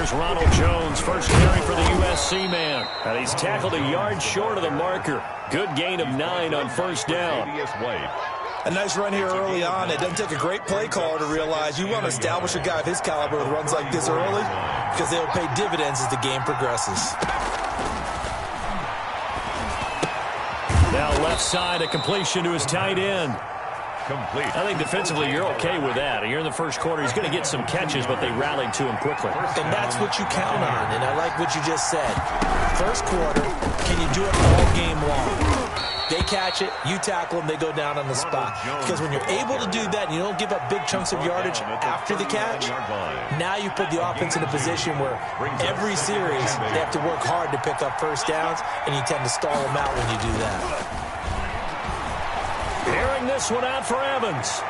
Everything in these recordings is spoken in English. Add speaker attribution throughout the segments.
Speaker 1: Here's Ronald Jones, first carry for the USC man. And he's tackled a yard short of the marker. Good gain of 9 on first down.
Speaker 2: A nice run here early on. It doesn't take a great play caller to realize you want to establish a guy of his caliber with runs like this early because they'll pay dividends as the game progresses.
Speaker 1: Now left side, a completion to his tight end.
Speaker 3: Complete.
Speaker 1: I think defensively you're okay with that. Here in the first quarter, he's going to get some catches, but they rallied to him quickly.
Speaker 2: And that's what you count on, and I like what you just said. First quarter, can you do it all game long? They catch it, you tackle them, they go down on the spot. Because when you're able to do that and you don't give up big chunks of yardage after the catch, now you put the offense in a position where every series they have to work hard to pick up first downs, and you tend to stall them out when you do that.
Speaker 1: Airing this one out for Evans.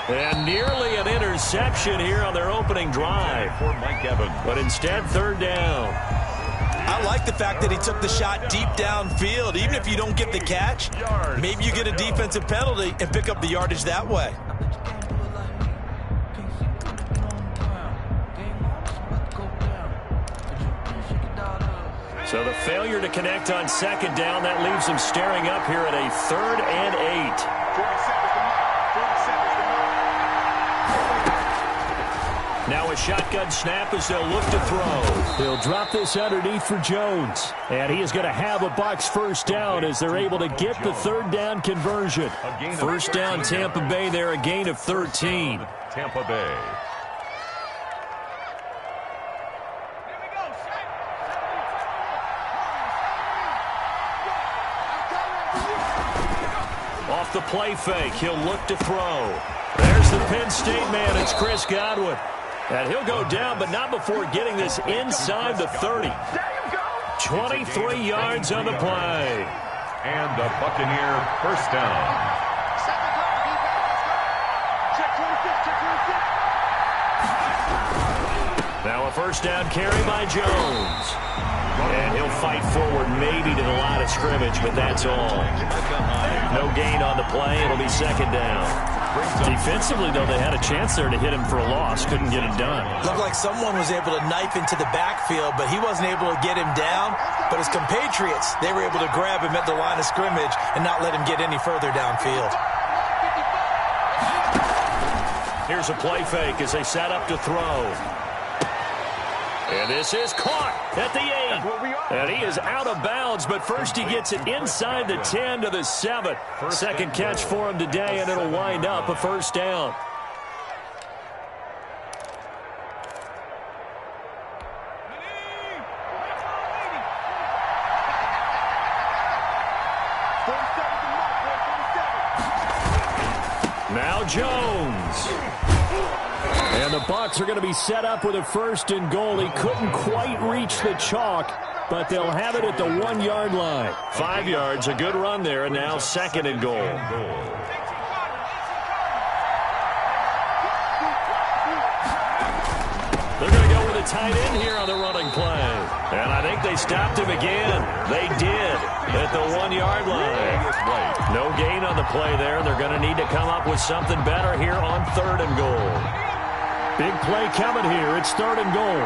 Speaker 1: And nearly an interception here on their opening drive.
Speaker 3: For Mike Evans.
Speaker 1: But instead, third down.
Speaker 2: I like the fact that he took the shot deep downfield. Even if you don't get the catch, maybe you get a defensive penalty and pick up the yardage that way.
Speaker 1: So the failure to connect on second down, that leaves them staring up here at a 3rd and 8. Now a shotgun snap as they'll look to throw. He'll drop this underneath for Jones. And he is going to have a Bucs first down as they're able to get the third down conversion. First down Tampa Bay there, a gain of 13.
Speaker 3: Tampa Bay.
Speaker 1: Off the play fake, he'll look to throw. There's the Penn State man, it's Chris Godwin. And he'll go down, but not before getting this inside the 30. 23 yards on the play.
Speaker 3: And the Buccaneer first down.
Speaker 1: Now a first down carry by Jones. And he'll fight forward maybe to the line of scrimmage, but that's all. No gain on the play. It'll be second down. Defensively, though, they had a chance there to hit him for a loss. Couldn't get it done.
Speaker 2: Looked like someone was able to knife into the backfield, but he wasn't able to get him down. But his compatriots, they were able to grab him at the line of scrimmage and not let him get any further downfield.
Speaker 1: Here's a play fake as they set up to throw. And this is caught at the 8. And he is out of bounds, but first he gets it inside the 10 to the 7. Second catch for him today, and it'll wind up a first down. Now Jones. And the Bucs are going to be set up with a 1st and goal. He couldn't quite reach the chalk, but they'll have it at the 1-yard line. 5 yards, a good run there, and now 2nd and goal. They're going to go with a tight end here on the running play. And I think they stopped him again. They did at the 1-yard line. No gain on the play there. They're going to need to come up with something better here on 3rd and goal. Big play coming here. It's 3rd and goal.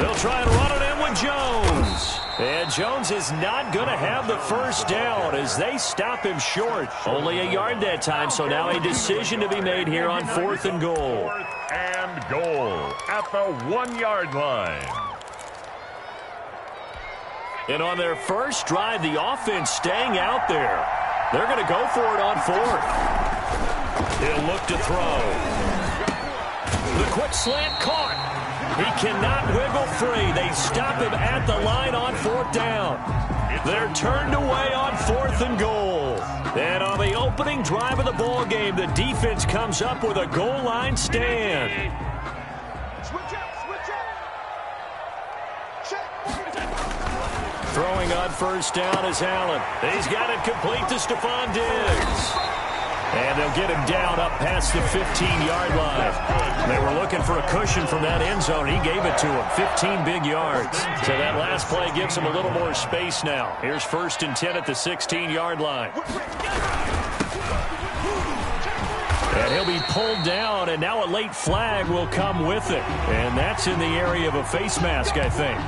Speaker 1: They'll try and run it in with Jones. And Jones is not going to have the first down as they stop him short. Only a yard that time, so now a decision to be made here on 4th and goal.
Speaker 3: 4th and goal at the 1-yard line.
Speaker 1: And on their first drive, the offense staying out there. They're going to go for it on 4th. He'll look to throw. The quick slant caught. He cannot wiggle free. They stop him at the line on 4th down. They're turned away on 4th and goal. And on the opening drive of the ball game, the defense comes up with a goal line stand. Throwing on first down is Allen. He's got it complete to Stephon Diggs. And they'll get him down up past the 15-yard line. They were looking for a cushion from that end zone. He gave it to him. 15 big yards. So that last play gives him a little more space now. Here's 1st and 10 at the 16-yard line. be pulled down, and now a late flag will come with it. And that's in the area of a face mask, I think.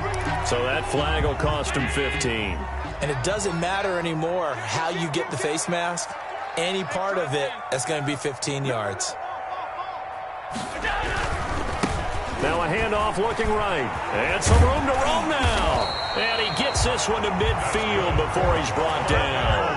Speaker 1: So that flag will cost him 15.
Speaker 2: And it doesn't matter anymore how you get the face mask. Any part of it, that's going to be 15 yards.
Speaker 1: Now a handoff looking right. And some room to roam now. And he gets this one to midfield before he's brought down.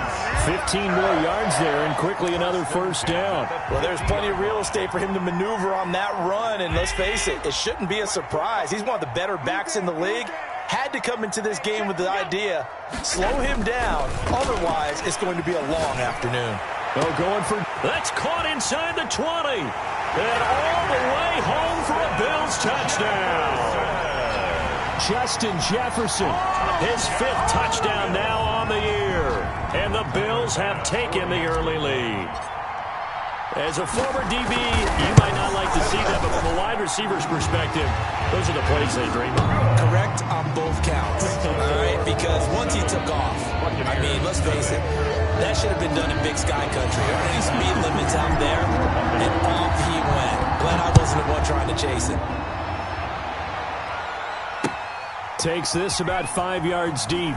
Speaker 1: 15 more yards there and quickly another first down.
Speaker 2: Well, there's plenty of real estate for him to maneuver on that run. And let's face it, it shouldn't be a surprise. He's one of the better backs in the league. Had to come into this game with the idea, slow him down. Otherwise, it's going to be a long afternoon.
Speaker 1: Oh, going for... That's caught inside the 20. And all the way home for a Bills touchdown. Justin Jefferson, his 5th touchdown now on the year. And the Bills have taken the early lead. As a former DB, you might not like to see that, but from a wide receiver's perspective, those are the plays they dream of.
Speaker 2: Correct on both counts, all right? Because once he took off, I mean, let's face it, that should have been done in Big Sky Country. There aren't any speed limits out there, and off he went. Glad I wasn't the one trying to chase it.
Speaker 1: Takes this about 5 yards deep.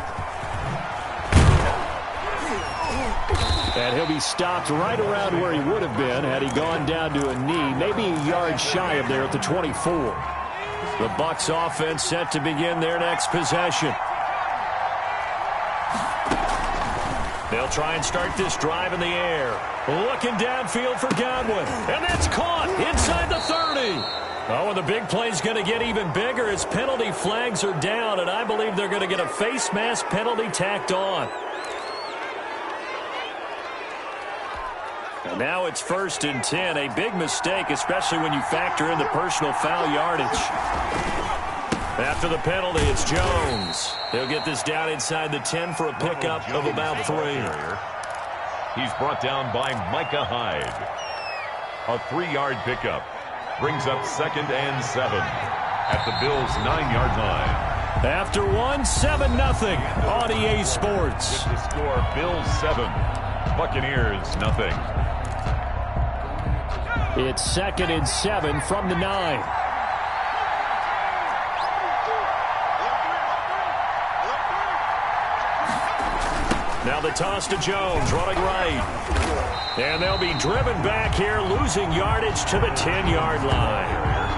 Speaker 1: And he'll be stopped right around where he would have been had he gone down to a knee, maybe a yard shy of there at the 24. The Bucs offense set to begin their next possession. They'll try and start this drive in the air. Looking downfield for Godwin. And that's caught inside the 30. Oh, and the big play's going to get even bigger as penalty flags are down, and I believe they're going to get a face mask penalty tacked on. And now it's 1st and 10, a big mistake, especially when you factor in the personal foul yardage. After the penalty, it's Jones. He'll get this down inside the 10 for a pickup of about 3.
Speaker 3: He's brought down by Micah Hyde. A 3-yard pickup brings up 2nd and 7 at the Bills' 9-yard line.
Speaker 1: After 1, 7-0 on EA Sports.
Speaker 3: With the score, Bills 7, Buccaneers nothing.
Speaker 1: It's 2nd and 7 from the 9. Now the toss to Jones, running right. And they'll be driven back here, losing yardage to the 10-yard line.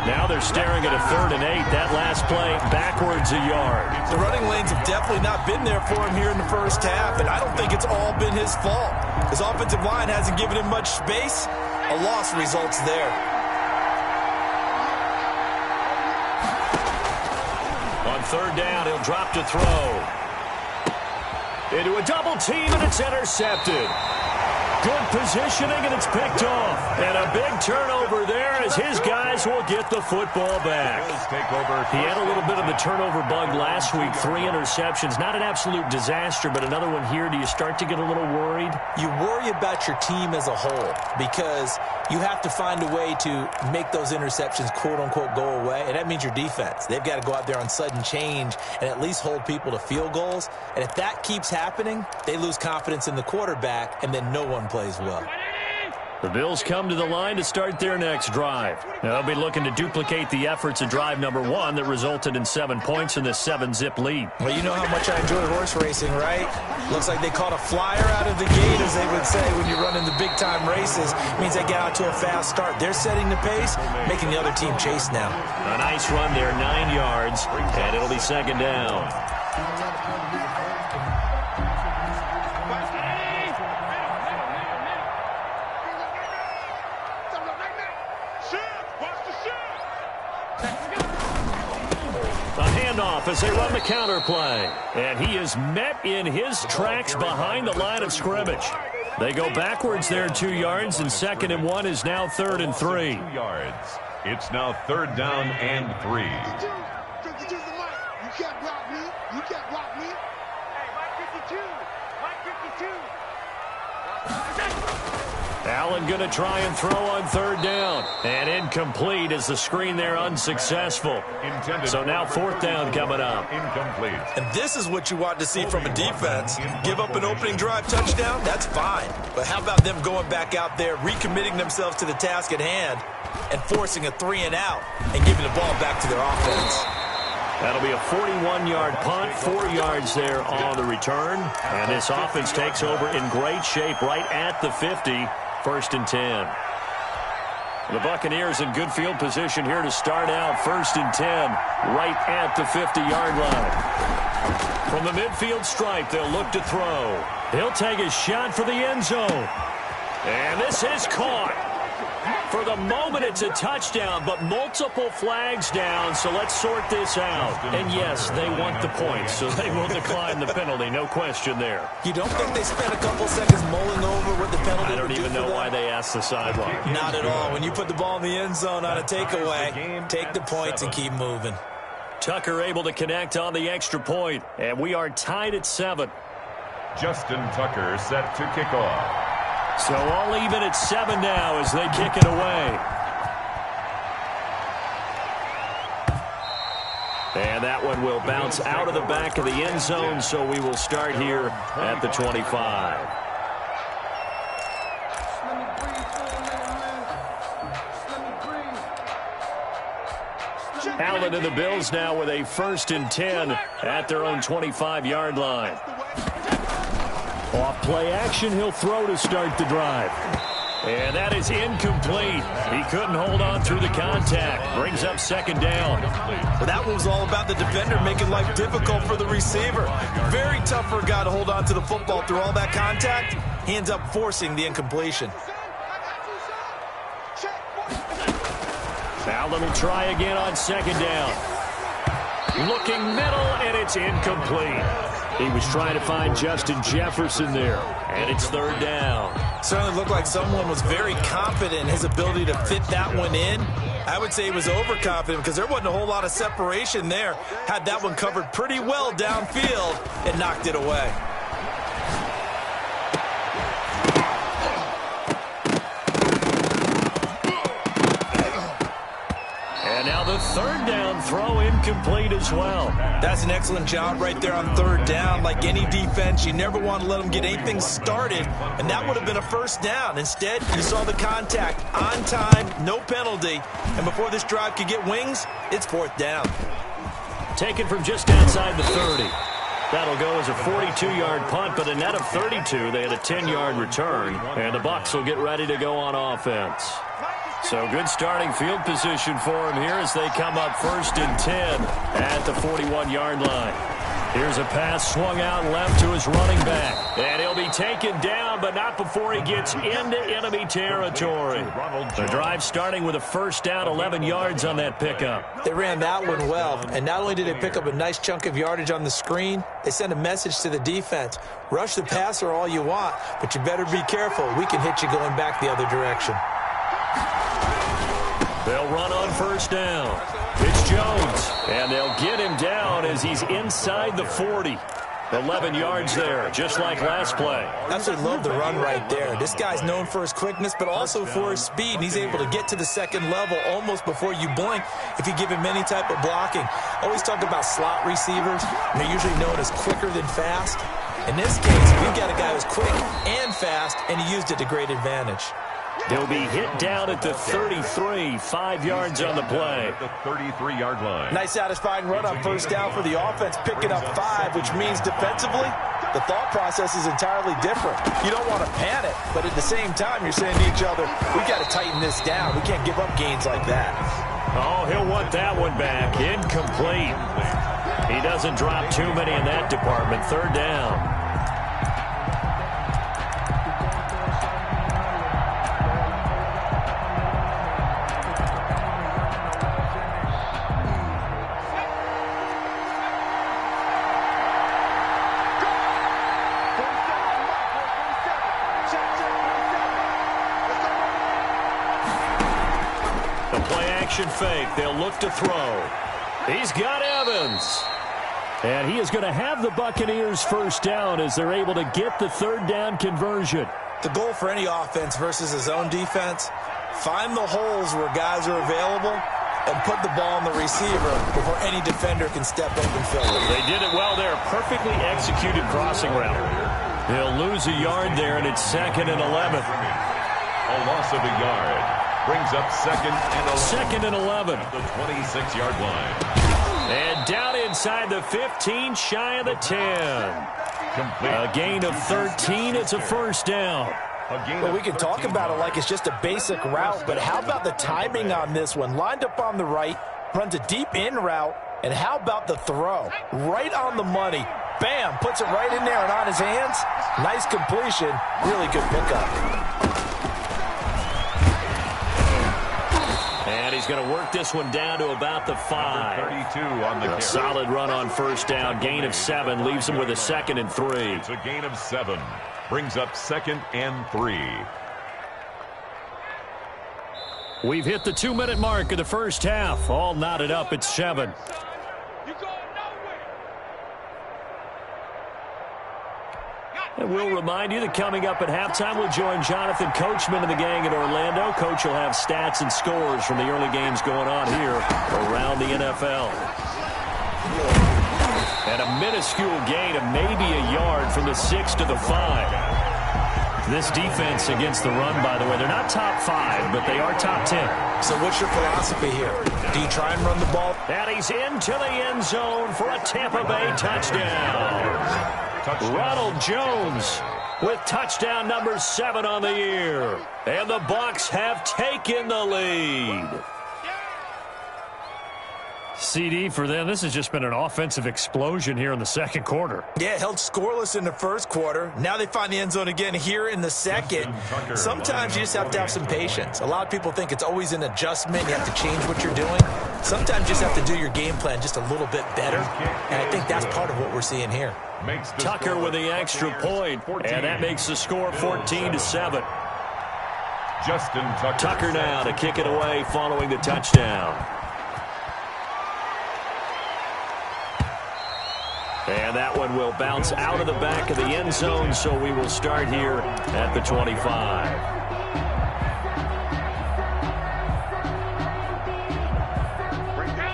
Speaker 1: Now they're staring at a 3rd and 8. That last play, backwards a yard.
Speaker 2: The running lanes have definitely not been there for him here in the first half, and I don't think it's all been his fault. His offensive line hasn't given him much space. A loss results there.
Speaker 1: On 3rd down, he'll drop to throw. Into a double team, and it's intercepted. Good positioning, and it's picked off. And a big turnover there as his guys will get the football back. He had a little bit of the turnover bug last week, 3 interceptions. Not an absolute disaster, but another one here. Do you start to get a little worried?
Speaker 2: You worry about your team as a whole because you have to find a way to make those interceptions, quote-unquote, go away, and that means your defense. They've got to go out there on sudden change and at least hold people to field goals. And if that keeps happening, they lose confidence in the quarterback, and then no one plays well.
Speaker 1: The Bills come to the line to start their next drive. They'll be looking to duplicate the efforts of drive number 1 that resulted in 7 points in this 7-zip lead.
Speaker 2: Well, you know how much I enjoy horse racing, right? Looks like they caught a flyer out of the gate, as they would say when you run in the big-time races. It means they get out to a fast start. They're setting the pace, making the other team chase now.
Speaker 1: A nice run there, 9 yards, and it'll be 2nd down. As they run the counter play. And he is met in his tracks behind the line of scrimmage. They go backwards there 2 yards, and 2nd and 1 is now 3rd and 3.
Speaker 3: 2 yards. It's now 3rd down and 3.
Speaker 4: You can't block me. You can't block me. Hey, Mike 52. Mike 52.
Speaker 1: Allen going to try and throw on third down. And incomplete as the screen there unsuccessful. So now fourth down coming up.
Speaker 3: Incomplete.
Speaker 2: And this is what you want to see from a defense. Give up an opening drive touchdown, that's fine. But how about them going back out there, recommitting themselves to the task at hand, and forcing a 3-and-out and giving the ball back to their offense.
Speaker 1: That'll be a 41-yard punt, 4 yards there on the return. And this offense takes over in great shape right at the 50, first and 10. The Buccaneers in good field position here to start out, first and 10, right at the 50-yard line. From the midfield stripe, they'll look to throw. He'll take a shot for the end zone. And this is caught. For the moment, it's a touchdown, but multiple flags down, so let's sort this out. And yes, they want the points, so they will decline the penalty, no question there.
Speaker 2: You don't think they spent a couple seconds mulling over what the penalty
Speaker 1: I don't even know why they asked the sideline.
Speaker 2: Not at all. When you put the ball in the end zone on a takeaway, take the points and keep moving.
Speaker 1: Tucker able to connect on the extra point, and we are tied at 7.
Speaker 3: Justin Tucker set to kick off.
Speaker 1: So all even at 7 now as they kick it away. And that one will bounce out of the back of the end zone, so we will start here at the 25. Allen and the Bills now with a first and 10 at their own 25-yard line. Off play action, he'll throw to start the drive. And that is incomplete. He couldn't hold on through the contact. Brings up second down.
Speaker 2: Well, that one was all about the defender making life difficult for the receiver. Very tough for a guy to hold on to the football through all that contact. He ends up forcing the incompletion.
Speaker 1: Allen will try again on second down. Looking middle, and it's incomplete. He was trying to find Justin Jefferson there, and it's third down.
Speaker 2: Certainly looked like someone was very confident in his ability to fit that one in. I would say he was overconfident because there wasn't a whole lot of separation there. Had that one covered pretty well downfield and knocked it away.
Speaker 1: And now the third down throw incomplete as well.
Speaker 2: That's an excellent job right there on third down. Like any defense, you never want to let them get anything started, and that would have been a first down. Instead, you saw the contact on time, no penalty, and before this drive could get wings, it's fourth down.
Speaker 1: Taken from just outside the 30. That'll go as a 42-yard punt, but a net of 32. They had a 10-yard return, and the Bucs will get ready to go on offense. So good starting field position for him here as they come up first and 10 at the 41-yard line. Here's a pass swung out left to his running back. And he'll be taken down, but not before he gets into enemy territory. The drive starting with a first down, 11 yards on that pickup.
Speaker 2: They ran that one well, and not only did they pick up a nice chunk of yardage on the screen, they sent a message to the defense. Rush the passer all you want, but you better be careful. We can hit you going back the other direction.
Speaker 1: They'll run on first down. It's Jones, and they'll get him down as he's inside the 40. 11 yards there, just like last play.
Speaker 2: Absolutely love the run right there. This guy's known for his quickness, but also for his speed, and he's able to get to the second level almost before you blink if you give him any type of blocking. Always talk about slot receivers, and they're usually known as quicker than fast. In this case, we've got a guy who's quick and fast, and he used it to great advantage.
Speaker 1: He'll be hit down at the 33, 5 yards on the play.
Speaker 3: The 33-yard line.
Speaker 2: Nice satisfying run on first down for the offense, picking up 5, which means defensively, the thought process is entirely different. You don't want to panic, but at the same time, you're saying to each other, we got to tighten this down. We can't give up gains like that.
Speaker 1: Oh, he'll want that one back. Incomplete. He doesn't drop too many in that department. Third down. Fake. They'll look to throw. He's got Evans. And he is going to have the Buccaneers first down as they're able to get the third down conversion.
Speaker 2: The goal for any offense versus his own defense, find the holes where guys are available and put the ball on the receiver before any defender can step up and fill it.
Speaker 1: They did it well there. Perfectly executed crossing route. They'll lose a yard there, and it's 2nd and 11.
Speaker 3: A loss of a yard brings up 2nd and 11.
Speaker 1: 2nd and 11.
Speaker 3: At the 26-yard line.
Speaker 1: And down inside the 15, shy of the 10.
Speaker 3: Complete.
Speaker 1: A gain of 13. It's a first down.
Speaker 2: Well, we can talk about it like it's just a basic route, but how about the timing on this one? Lined up on the right, runs a deep in route, and how about the throw? Right on the money. Bam, puts it right in there and on his hands. Nice completion. Really good pickup.
Speaker 1: And he's going to work this one down to about the 5.
Speaker 3: 32 on the carry.
Speaker 1: Solid run on first down. Gain of 7 leaves him with a 2nd and 3.
Speaker 3: It's a gain of 7. Brings up 2nd and 3.
Speaker 1: We've hit the 2-minute mark of the first half. All knotted up at 7. And we'll remind you that coming up at halftime, we'll join Jonathan Coachman and the gang in Orlando. Coach will have stats and scores from the early games going on here around the NFL. And a minuscule gain of maybe a yard from the 6 to the 5. This defense against the run, by the way, they're not top 5, but they are top 10.
Speaker 2: So what's your philosophy here? Do you try and run the ball?
Speaker 1: And he's into the end zone for a Tampa Bay touchdown. Ronald Jones with touchdown number 7 on the year. And the Bucs have taken the lead. CD for them. This has just been an offensive explosion here in the second quarter.
Speaker 2: Yeah, held scoreless in the first quarter. Now they find the end zone again here in the second. Sometimes you just have to have some patience. A lot of people think it's always an adjustment. You have to change what you're doing. Sometimes you just have to do your game plan just a little bit better. And I think that's part of what we're seeing here.
Speaker 1: Tucker with the extra point, and that makes the score 14-7.
Speaker 3: Justin
Speaker 1: Tucker now to kick it away following the touchdown. And that one will bounce out of the back of the end zone, so we will start here at the 25.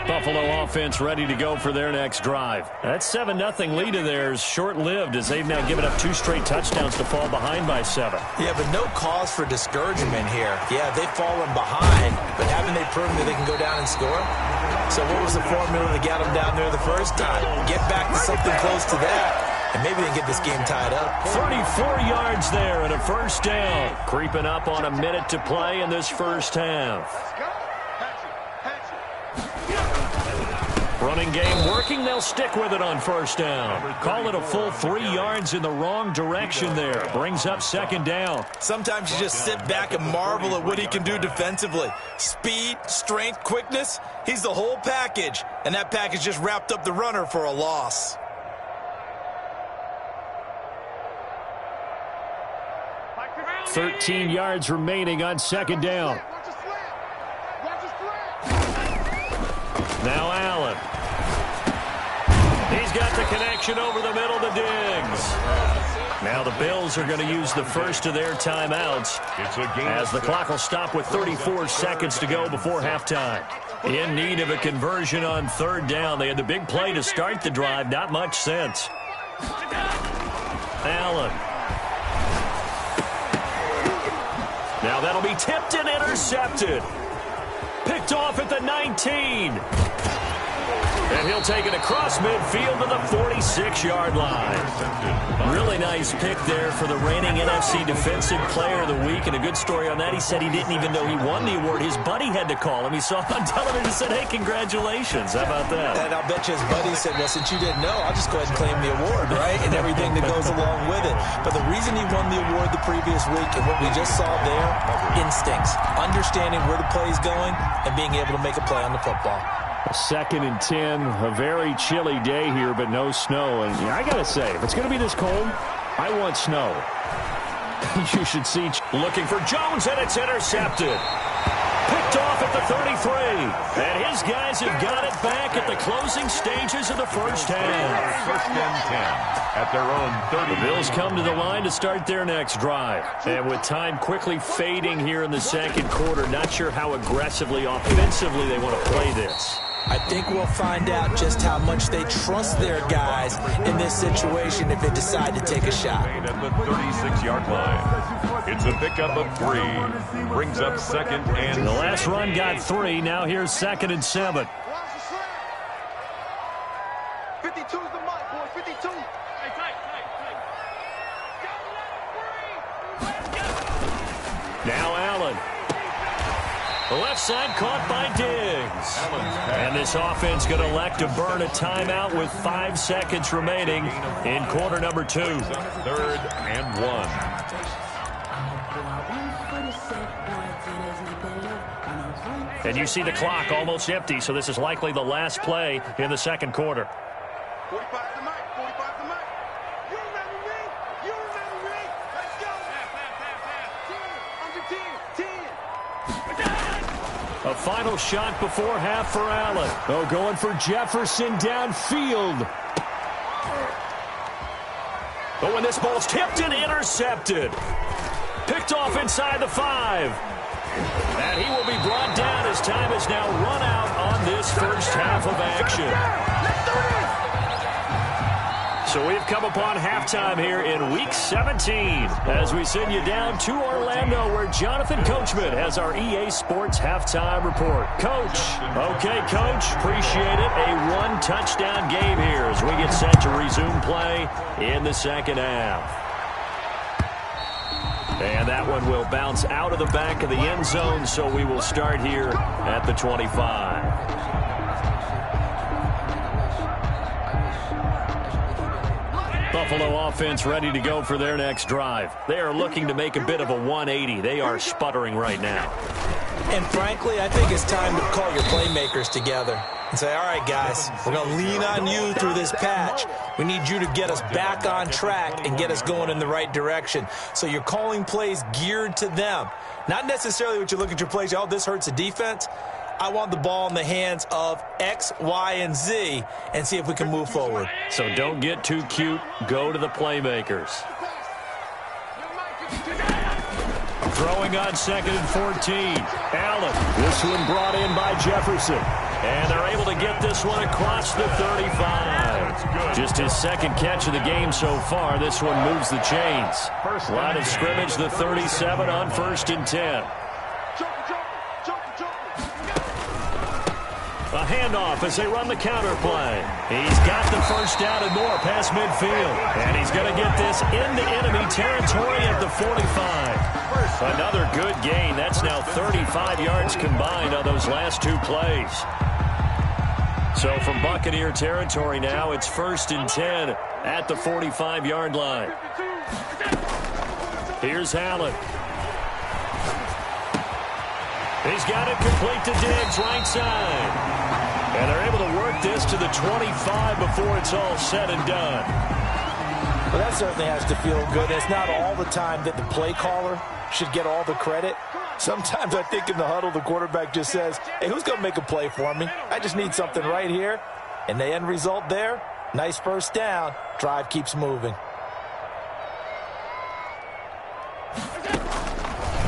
Speaker 1: Buffalo offense ready to go for their next drive. That 7-0 lead of theirs short-lived as they've now given up 2 straight touchdowns to fall behind by 7.
Speaker 2: Yeah, but no cause for discouragement here. Yeah, they've fallen behind, but haven't they proven that they can go down and score? So what was the formula that got them down there the first time? Get back to something close to that, and maybe they can get this game tied up.
Speaker 1: 34 yards there and a first down. Creeping up on a minute to play in this first half. Running game working. They'll stick with it on first down. Call it a full 3 yards in the wrong direction there. Brings up second down.
Speaker 2: Sometimes you just sit back and marvel at what he can do defensively. Speed, strength, quickness. He's the whole package. And that package just wrapped up the runner for a loss.
Speaker 1: $13 yards remaining on second down. Now Allen. He's got the connection over the middle to Diggs. Now the Bills are going to use the first of their timeouts as the clock will stop with 34 seconds to go before halftime. In need of a conversion on third down. They had the big play to start the drive. Not much sense. Allen. Now that'll be tipped and intercepted. Picked off at the 19. And he'll take it across midfield to the 46-yard line. Really nice pick there for the reigning NFC Defensive Player of the Week. And a good story on that. He said he didn't even know he won the award. His buddy had to call him. He saw it on television and said, hey, congratulations. How about that?
Speaker 2: And I'll bet you his buddy said, well, since you didn't know, I'll just go ahead and claim the award, right? And everything that goes along with it. But the reason he won the award the previous week and what we just saw there, instincts. Understanding where the play is going and being able to make a play on the football.
Speaker 1: 2nd and 10, a very chilly day here, but no snow. And I got to say, if it's going to be this cold, I want snow. You should see. Looking for Jones, and it's intercepted. Picked off at the 33. And his guys have got it back at the closing stages of the first half.
Speaker 3: First and 10 at their own 30.
Speaker 1: The Bills come to the line to start their next drive. And with time quickly fading here in the second quarter, not sure how aggressively, offensively they want to play this.
Speaker 2: I think we'll find out just how much they trust their guys in this situation if they decide to take a shot.
Speaker 3: At the 36-yard line. It's a pickup of 3. Brings up second and
Speaker 1: the last run got 3. Now here's 2nd and 7.
Speaker 4: 52's the mark, boy. 52.
Speaker 1: Now Allen. The left side caught by Diggs. And this offense going to elect to burn a timeout with 5 seconds remaining in quarter number 2.
Speaker 3: 3rd and 1.
Speaker 1: And you see the clock almost empty, so this is likely the last play in the second quarter.
Speaker 4: 45 the mic. 45 the mic. You remember me? You remember me? Let's go. Under 10. 10.
Speaker 1: A final shot before half for Allen. Oh, going for Jefferson downfield. But when this ball's tipped and intercepted. Picked off inside the 5. And he will be brought down as time is now run out on this first half of action. So we've come upon halftime here in Week 17 as we send you down to Orlando where Jonathan Coachman has our EA Sports Halftime Report. Coach. Okay, Coach. Appreciate it. A 1-touchdown game here as we get set to resume play in the second half. And that one will bounce out of the back of the end zone, so we will start here at the 25. Buffalo offense ready to go for their next drive. They are looking to make a bit of a 180. They are sputtering right now.
Speaker 2: And frankly, I think it's time to call your playmakers together and say, all right, guys, we're going to lean on you through this patch. We need you to get us back on track and get us going in the right direction. So you're calling plays geared to them. Not necessarily what you look at your plays, oh, this hurts the defense. I want the ball in the hands of X, Y, and Z and see if we can move forward.
Speaker 1: So don't get too cute. Go to the playmakers. Throwing on 2nd and 14. Allen. This one brought in by Jefferson. And they're able to get this one across the 35. Just his second catch of the game so far. This one moves the chains. Line of scrimmage, the 37 on 1st and 10. A handoff as they run the counter play. He's got the first down and more past midfield. And he's going to get this into enemy territory at the 45. Another good gain. That's now 35 yards combined on those last 2 plays. So from Buccaneer territory now, it's 1st and 10 at the 45-yard line. Here's Allen. He's got it complete to Diggs, right side. And they're able to work this to the 25 before it's all said and done.
Speaker 2: Well, that certainly has to feel good. It's not all the time that the play caller should get all the credit. Sometimes I think in the huddle, the quarterback just says, hey, who's going to make a play for me? I just need something right here. And the end result there, nice first down. Drive keeps moving.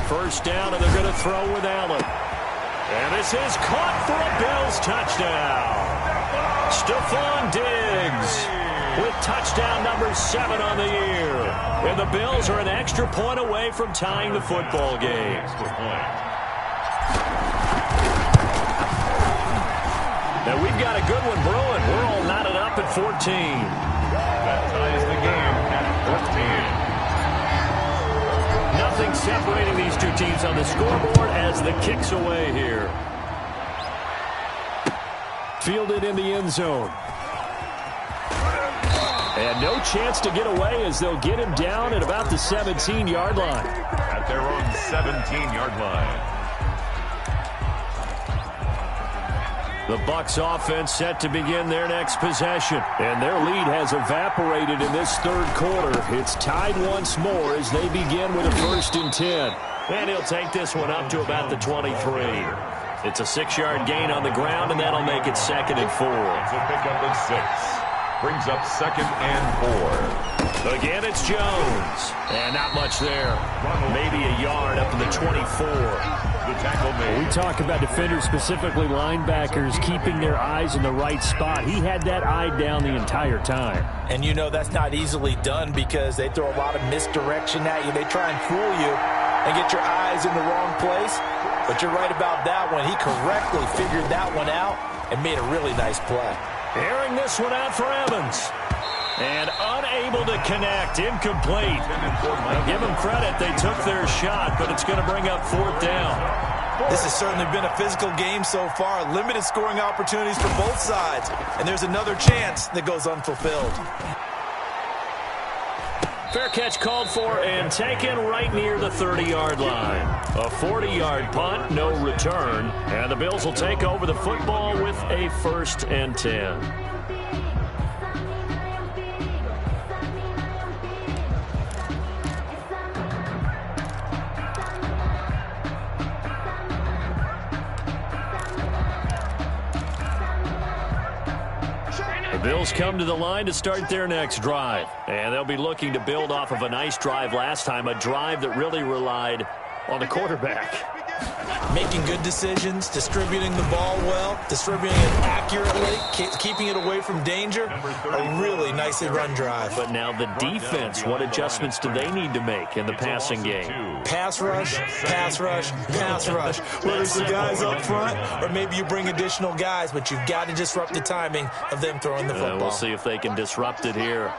Speaker 1: First down, and they're going to throw with Allen. And this is caught for a Bills touchdown. Stephon Diggs with touchdown number 7 on the year. And the Bills are an extra point away from tying the football game. Now we've got a good one brewing. We're all knotted up at 14.
Speaker 3: That ties the game at 14.
Speaker 1: Nothing separating these two teams on the scoreboard as the kick's away here. Fielded in the end zone. And no chance to get away as they'll get him down at about the 17-yard line.
Speaker 3: At their own 17-yard line.
Speaker 1: The Bucs offense set to begin their next possession. And their lead has evaporated in this third quarter. It's tied once more as they begin with a 1st and 10. And he'll take this one up to about the 23. It's a 6-yard gain on the ground, and that'll make it 2nd and 4.
Speaker 3: It's a pickup at 6. Brings up 2nd and 4.
Speaker 1: Again, it's Jones. And not much there. Maybe a yard up to the 24.
Speaker 3: The tackle made.
Speaker 1: We talk about defenders, specifically linebackers, keeping their eyes in the right spot. He had that eye down the entire time.
Speaker 2: And you know that's not easily done because they throw a lot of misdirection at you. They try and fool you and get your eyes in the wrong place. But you're right about that one. He correctly figured that one out and made a really nice play.
Speaker 1: Airing this one out for Evans. And unable to connect. Incomplete. Now give them credit. They took their shot, but it's going to bring up 4th down.
Speaker 2: This has certainly been a physical game so far. Limited scoring opportunities for both sides. And there's another chance that goes unfulfilled.
Speaker 1: Fair catch called for and taken right near the 30-yard line. A 40-yard punt, no return. And the Bills will take over the football with a 1st and 10. The Bills come to the line to start their next drive. And they'll be looking to build off of a nice drive last time, a drive that really relied on the quarterback.
Speaker 2: Making good decisions, distributing the ball well, distributing it accurately, keeping it away from danger. A really nicely run drive.
Speaker 1: But now the defense, what adjustments do they need to make in the passing game?
Speaker 2: Pass rush, pass rush, pass rush. Whether it's the guys up front or maybe you bring additional guys, but you've got to disrupt the timing of them throwing the football.
Speaker 1: We'll see if they can disrupt it here.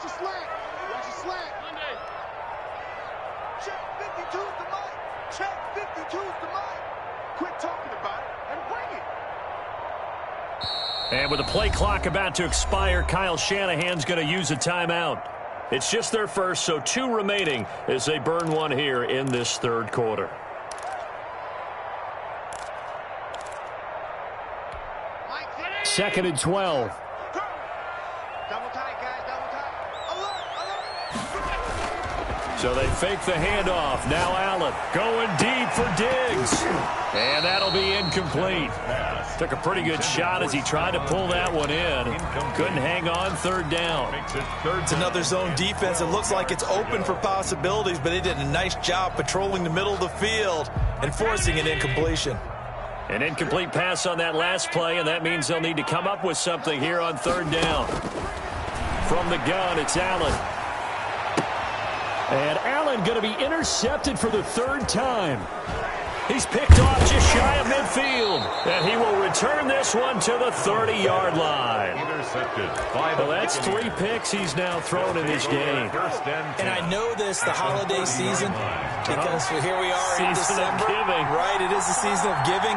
Speaker 1: And with the play clock about to expire, Kyle Shanahan's going to use a timeout. It's just their first, so 2 remaining as they burn one here in this third quarter. Second and 12.
Speaker 4: Double tight, guys, double tight. Alert.
Speaker 1: So they fake the handoff. Now Allen going deep for Diggs. And that'll be incomplete. Took a pretty good shot as he tried to pull that one in. Couldn't hang on, 3rd down.
Speaker 2: It's another zone defense. It looks like it's open for possibilities, but they did a nice job patrolling the middle of the field and forcing an incompletion.
Speaker 1: An incomplete pass on that last play, and that means they'll need to come up with something here on 3rd down. From the gun, it's Allen. And Allen going to be intercepted for the 3rd time. He's picked off just shy of midfield. And he will return this one to the 30-yard line.
Speaker 3: Intercepted.
Speaker 1: Well, that's 3 picks he's now thrown in this game.
Speaker 2: And I know this, the holiday season, because here we are in December. Right, it is the season of giving.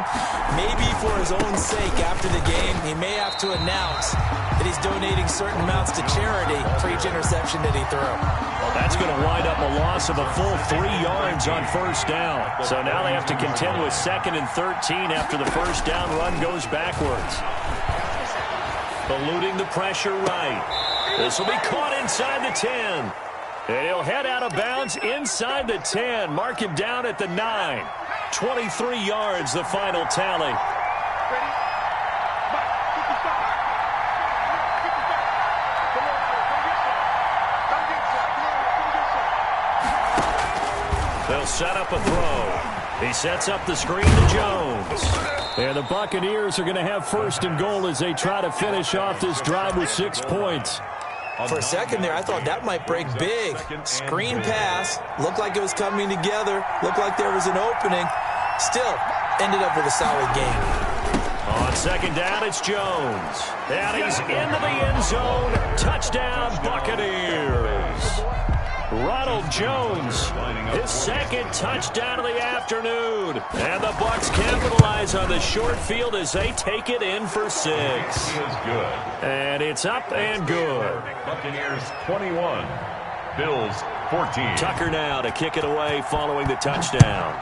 Speaker 2: Maybe for his own sake, after the game, he may have to announce that he's donating certain amounts to charity for each interception that he threw.
Speaker 1: Well, that's going to wind up a loss of a full 3 yards on 1st down. So now they have to contend with 2nd and 13 after the 1st down run goes backwards. Eluding the pressure right. This will be caught inside the 10. And he'll head out of bounds inside the 10. Mark him down at the 9. 23 yards, the final tally. They'll set up a throw. He sets up the screen to Jones. And the Buccaneers are going to have 1st and goal as they try to finish off this drive with 6 points.
Speaker 2: For a second there, I thought that might break big. Screen pass. Looked like it was coming together. Looked like there was an opening. Still, ended up with a solid game.
Speaker 1: On 2nd down, it's Jones. And he's into the end zone. Touchdown, Buccaneers. Ronald Jones, his 2nd touchdown of the afternoon. And the Bucs capitalize on the short field as they take it in for 6.
Speaker 3: He is good.
Speaker 1: And it's up and good.
Speaker 3: Buccaneers 21, Bills 14.
Speaker 1: Tucker now to kick it away following the touchdown.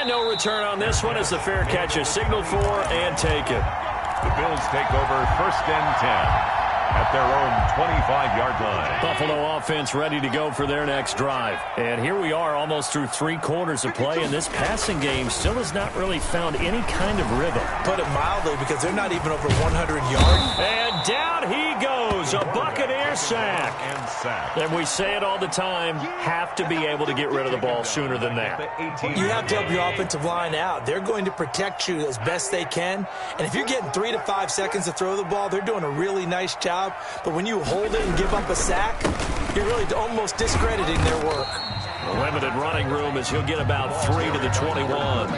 Speaker 1: And no return on this one as the fair catch is signaled for and taken.
Speaker 3: The Bills take over 1st and 10 at their own 25-yard line.
Speaker 1: Buffalo offense ready to go for their next drive. And here we are almost through 3 quarters of play, and this passing game still has not really found any kind of rhythm.
Speaker 2: Put it mildly, because they're not even over 100 yards.
Speaker 1: And down he goes, a Buccaneer sack. And we say it all the time, have to be able to get rid of the ball sooner than that.
Speaker 2: You have to help your offensive line out. They're going to protect you as best they can. And if you're getting 3 to 5 seconds to throw the ball, they're doing a really nice job. But when you hold it and give up a sack, you're really almost discrediting their work.
Speaker 1: Limited running room as he'll get about 3 to the 21.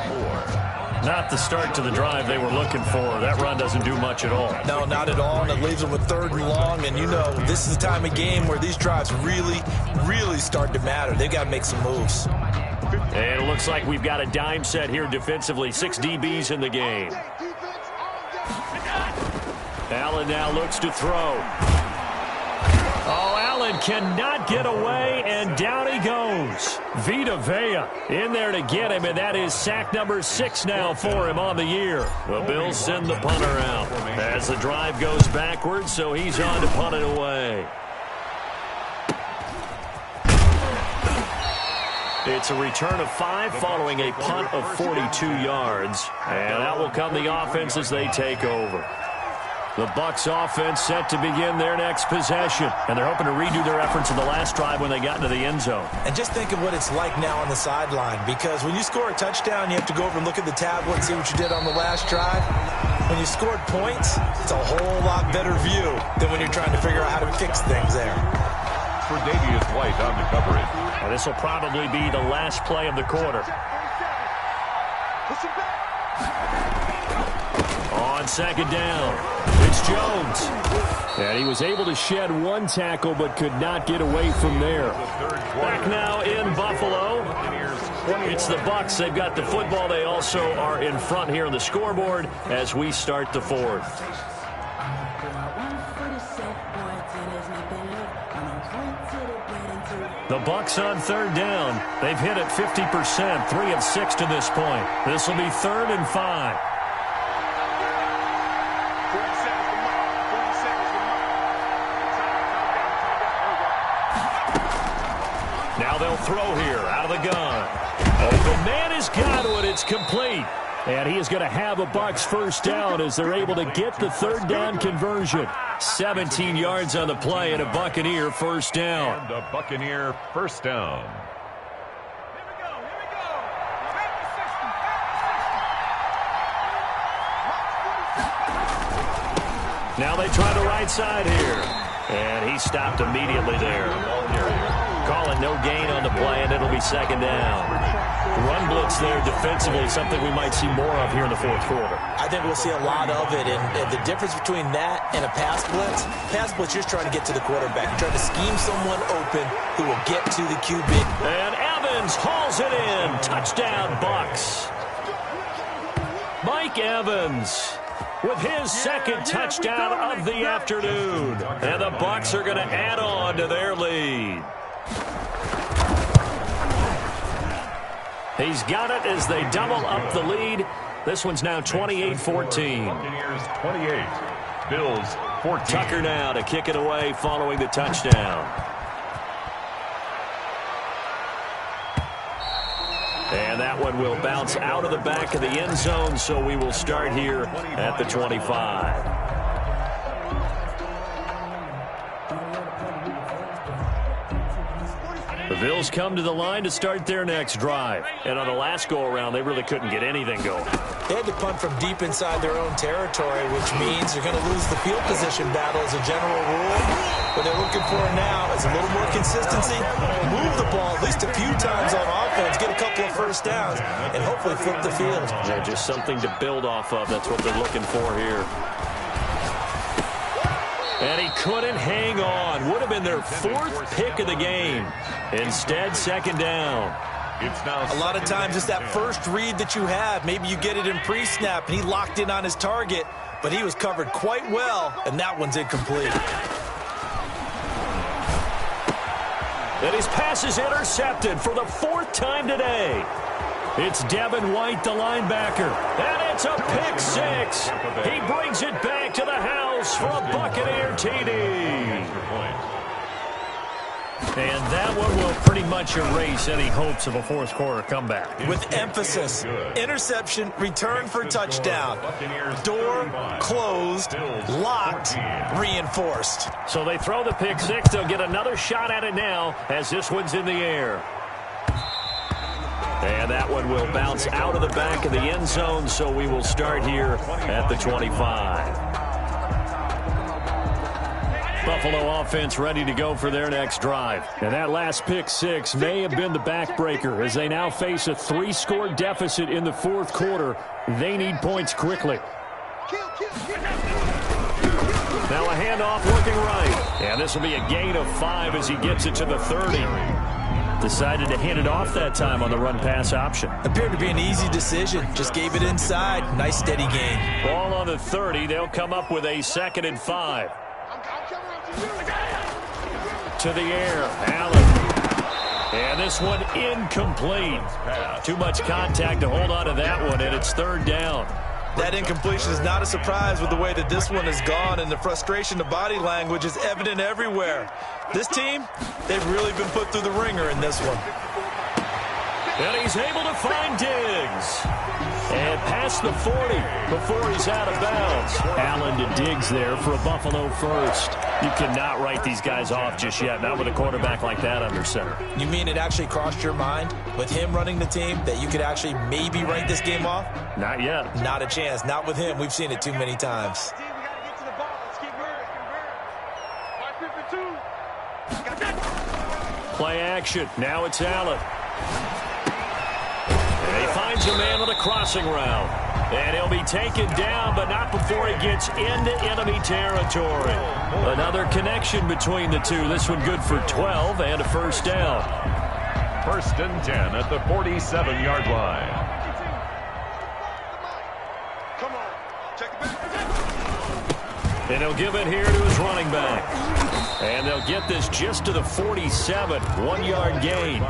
Speaker 1: Not the start to the drive they were looking for. That run doesn't do much at all.
Speaker 2: No, not at all, and it leaves them with 3rd and long. And, you know, this is the time of game where these drives really, really start to matter. They've got to make some moves.
Speaker 1: And it looks like we've got a dime set here defensively. 6 DBs in the game. Allen now looks to throw. Oh, Allen cannot get away, and down he goes. Vita Vea in there to get him, and that is sack number 6 now for him on the year. The Bills send the punter out as the drive goes backwards, so he's on to punt it away. It's a return of 5 following a punt of 42 yards, and that will come the offense as they take over. The Bucs offense set to begin their next possession. And they're hoping to redo their efforts in the last drive when they got into the end zone.
Speaker 2: And just think of what it's like now on the sideline. Because when you score a touchdown, you have to go over and look at the tablet and see what you did on the last drive. When you scored points, it's a whole lot better view than when you're trying to figure out how to fix things there.
Speaker 3: For Davius White on the coverage.
Speaker 1: And this will probably be the last play of the quarter. On 2nd down, it's Jones. And he was able to shed 1 tackle but could not get away from there. Back now in Buffalo. It's the Bucs. They've got the football. They also are in front here on the scoreboard as we start the 4th. The Bucs on 3rd down. They've hit it 50%, 3 of 6 to this point. This will be 3rd and 5. Now they'll throw here out of the gun. Open man has got it. It's complete. And he is going to have a Bucs 1st down as they're able to get the 3rd down conversion. 17 yards on the play and a Buccaneer 1st down.
Speaker 3: And a Buccaneer 1st down.
Speaker 1: Now they try the right side here. And he stopped immediately there. Calling no gain on the play, and it'll be 2nd down. Run blitz there defensively, something we might see more of here in the 4th quarter.
Speaker 2: I think we'll see a lot of it, and the difference between that and a pass blitz, you're just trying to get to the quarterback. You're trying to scheme someone open who will get to the QB.
Speaker 1: And Evans hauls it in. Touchdown, Bucs. Mike Evans with his 2nd touchdown of the afternoon. And the Bucs are going to add on to their lead. He's got it as they double up the lead. This one's now 28-14.
Speaker 3: Buccaneers 28, Bills 14.
Speaker 1: Tucker now to kick it away following the touchdown. And that one will bounce out of the back of the end zone, so we will start here at the 25. The Bills come to the line to start their next drive. And on the last go-around, they really couldn't get anything going.
Speaker 2: They had to punt from deep inside their own territory, which means they're going to lose the field position battle as a general rule. What they're looking for now is a little more consistency, move the ball at least a few times on offense, get a couple of 1st downs, and hopefully flip the field.
Speaker 1: Yeah, just something to build off of. That's what they're looking for here. And he couldn't hang on. Would have been their 4th pick of the game. Instead, 2nd down.
Speaker 3: It's now
Speaker 2: a lot of times it's that first read that you have. Maybe you get it in pre-snap, and he locked in on his target, but he was covered quite well, and that one's incomplete.
Speaker 1: And his pass is intercepted for the 4th time today. It's Devin White, the linebacker. And it's a pick six. He brings it back to the house for a Buccaneer TD. And that one will pretty much erase any hopes of a fourth quarter comeback.
Speaker 2: With emphasis, interception, return for touchdown. Door closed, locked, reinforced.
Speaker 1: So they throw the pick six. They'll get another shot at it now as this one's in the air. And that one will bounce out of the back of the end zone, so we will start here at the 25. Buffalo offense ready to go for their next drive. And that last pick six may have been the backbreaker as they now face a 3-score deficit in the fourth quarter. They need points quickly. Now a handoff looking right. And this will be a gain of 5 as he gets it to the 30. Decided to hand it off that time on the run-pass option.
Speaker 2: Appeared to be an easy decision. Just gave it inside. Nice steady gain.
Speaker 1: Ball on the 30. They'll come up with a 2nd and 5. To the air, Allen. And this one incomplete. Too much contact to hold on to that one, and it's 3rd down.
Speaker 2: That incompletion is not a surprise with the way that this one has gone, and the frustration of body language is evident everywhere. This team, they've really been put through the ringer in this one.
Speaker 1: And he's able to find Diggs. And past the 40 before he's out of bounds. Allen to Diggs there for a Buffalo first. You cannot write these guys off just yet, not with a quarterback like that under center.
Speaker 2: You mean it actually crossed your mind with him running the team that you could actually maybe write this game off?
Speaker 1: Not yet.
Speaker 2: Not a chance. Not with him. We've seen it too many times.
Speaker 1: Play action. Now it's Allen. And he finds a man on the crossing route. And he'll be taken down, but not before he gets into enemy territory. Another connection between the two. This one good for 12 and a 1st down.
Speaker 3: 1st and 10 at the 47-yard line.
Speaker 4: Come on, check it back.
Speaker 1: And he'll give it here to his running back. And they'll get this just to the 47, 1-yard gain.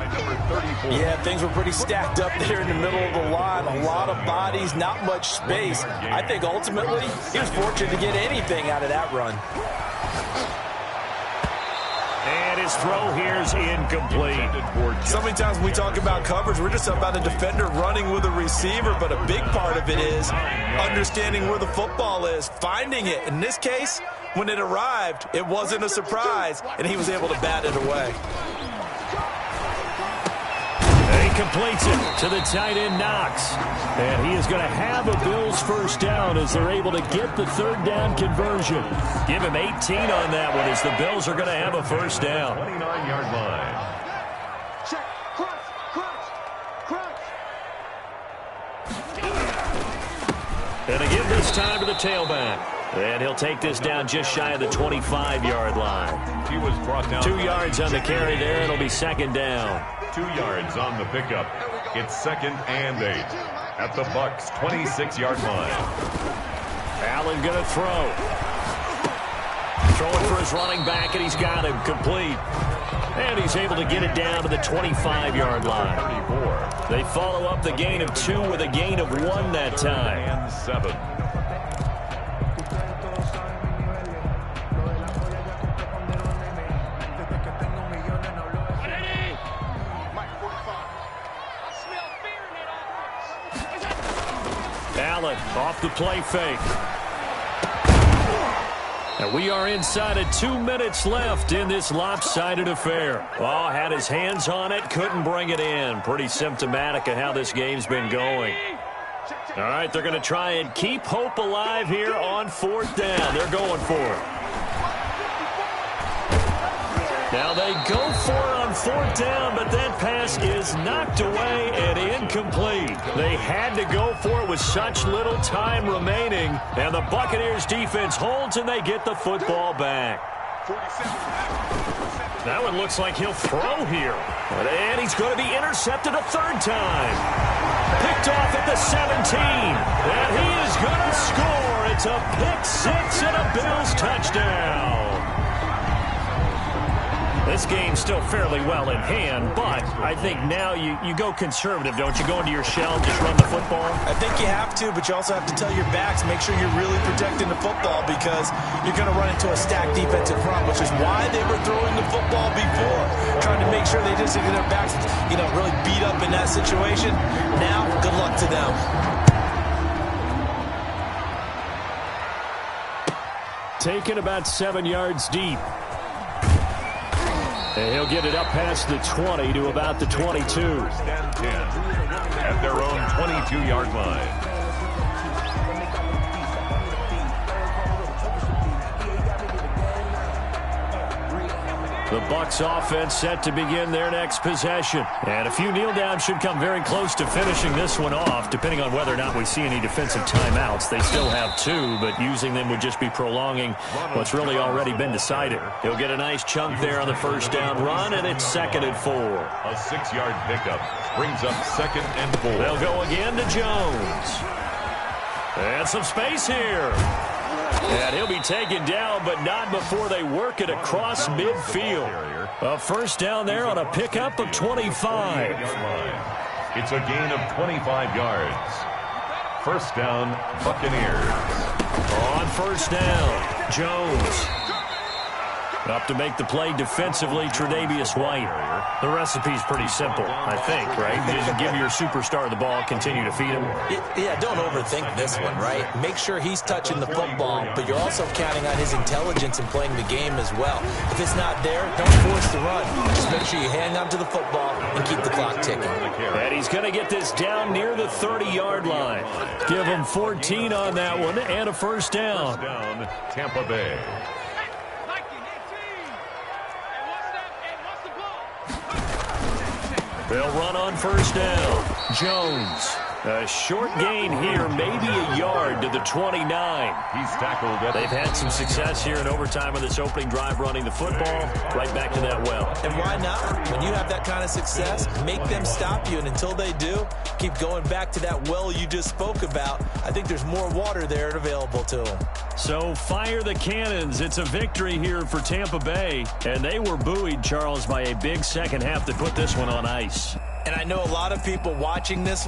Speaker 2: Yeah, things were pretty stacked up there in the middle of the line. A lot of bodies, not much space. I think ultimately he was fortunate to get anything out of that run.
Speaker 1: And his throw here is incomplete.
Speaker 2: So many times when we talk about coverage, we're just about a defender running with a receiver, but a big part of it is understanding where the football is, finding it. In this case, when it arrived, it wasn't a surprise, and he was able to bat it away.
Speaker 1: And he completes it to the tight end, Knox. And he is going to have a Bills 1st down as they're able to get the 3rd down conversion. Give him 18 on that one as the Bills are going to have a 1st down.
Speaker 3: 29-yard line.
Speaker 4: Check, crunch.
Speaker 1: And to give this time to the tailback. And he'll take this down just shy of the 25-yard line.
Speaker 3: He was brought down
Speaker 1: 2 yards on the carry there. It'll be 2nd down.
Speaker 3: 2 yards on the pickup. It's 2nd and 8 at the Bucs' 26-yard line.
Speaker 1: Allen going to throw. Throwing for his running back, and he's got him complete. And he's able to get it down to the 25-yard line.
Speaker 3: 34.
Speaker 1: They follow up the gain of 2 with a gain of 1 that time.
Speaker 3: And 7.
Speaker 1: Allen off the play fake. And we are inside of 2 minutes left in this lopsided affair. Oh, had his hands on it, couldn't bring it in. Pretty symptomatic of how this game's been going. All right, they're going to try and keep hope alive here on 4th down. They're going for it. Now they go for it on 4th down, but that pass is knocked away and incomplete. They had to go for it with such little time remaining, and the Buccaneers defense holds and they get the football back. That one looks like he'll throw here. And he's going to be intercepted a 3rd time. Picked off at the 17. And he is going to score. It's a pick 6 and a Bills touchdown. this game's still fairly well in hand, but I think now you go conservative, don't you? Go into your shell and just run the football?
Speaker 2: I think you have to, but you also have to tell your backs, make sure you're really protecting the football because you're going to run into a stacked defensive front, which is why they were throwing the football before, trying to make sure they just get their backs, really beat up in that situation. Now, good luck to them.
Speaker 1: Taken about 7 yards deep. And he'll get it up past the 20 to about the 22.
Speaker 3: First and 10 at their own 22-yard line.
Speaker 1: The Bucs offense set to begin their next possession. And a few kneel downs should come very close to finishing this one off, depending on whether or not we see any defensive timeouts. They still have 2, but using them would just be prolonging what's really already been decided. He'll get a nice chunk there on the first down run, and it's 2nd and 4.
Speaker 3: A 6-yard pickup brings up 2nd and 4.
Speaker 1: They'll go again to Jones. And some space here. And he'll be taken down, but not before they work it across midfield. A first down there on a pickup of 25.
Speaker 3: It's a gain of 25 yards. First down, Buccaneers.
Speaker 1: On first down, Jones. Up to make the play defensively, Tre'Davious White. The recipe's pretty simple, I think, right? You just give your superstar the ball, continue to feed him.
Speaker 2: Yeah, don't overthink this one, right? Make sure he's touching the football, but you're also counting on his intelligence in playing the game as well. If it's not there, don't force the run. Just make sure you hang on to the football and keep the clock ticking.
Speaker 1: And he's going to get this down near the 30-yard line. Give him 14 on that one and a first down.
Speaker 3: First down, Tampa Bay.
Speaker 1: They'll run on first down. Jones. A short gain here, maybe a yard to the 29.
Speaker 3: He's tackled.
Speaker 1: They've had some success here in overtime of this opening drive running the football. Right back to that well.
Speaker 2: And why not? When you have that kind of success, make them stop you. And until they do, keep going back to that well you just spoke about. I think there's more water there available to them.
Speaker 1: So fire the cannons. It's a victory here for Tampa Bay. And they were buoyed, Charles, by a big second half that put this one on ice.
Speaker 2: And I know a lot of people watching this